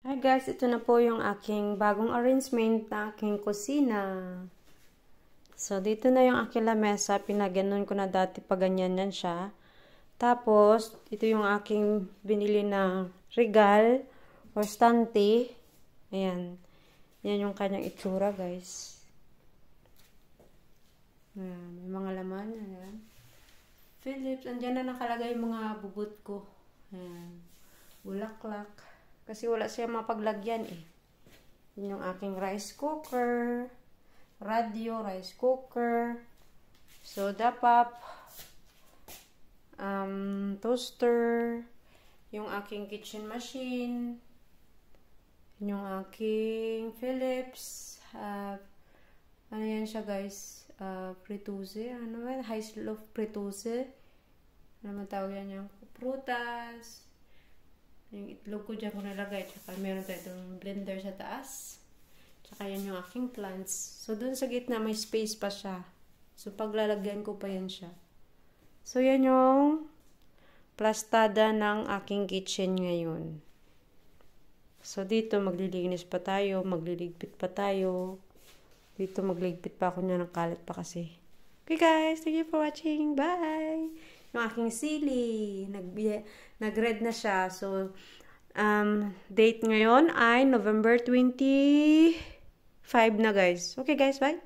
Hi guys, ito na po yung aking bagong arrangement na aking kusina. So, dito na yung aking lamesa. Pinaganon ko na dati pa ganyan yan siya. Tapos, ito yung aking binili na regal or stante. Ayan. Yan yung kanyang itsura guys. Ayan, may mga laman. Ayan. Philips, andyan na nakalagay yung mga bubot ko. Ayan. Bulaklak. Kasi wala siya mapaglagyan eh. Yun yung aking rice cooker. Radio, rice cooker. Soda pop. Toaster. Yung aking kitchen machine. Yun yung aking Philips. Ano yan siya guys? Prituse. Ano ba? High loaf prituse. Ano matawag yan yung prutas. Yung itlog ko dyan ko nalagay. Tsaka meron tayo itong blender sa taas. Tsaka yan yung aking plants. So, dun sa gitna may space pa siya. So, paglalagyan ko pa yan siya. So, yan yung plastada ng aking kitchen ngayon. So, dito maglilinis pa tayo. Magliligpit pa tayo. Dito magligpit pa ako niya ng kalat pa kasi. Okay guys, thank you for watching. Bye! Yung aking sili, nag-red na siya. So, date ngayon ay November 25 na guys. Okay guys, bye!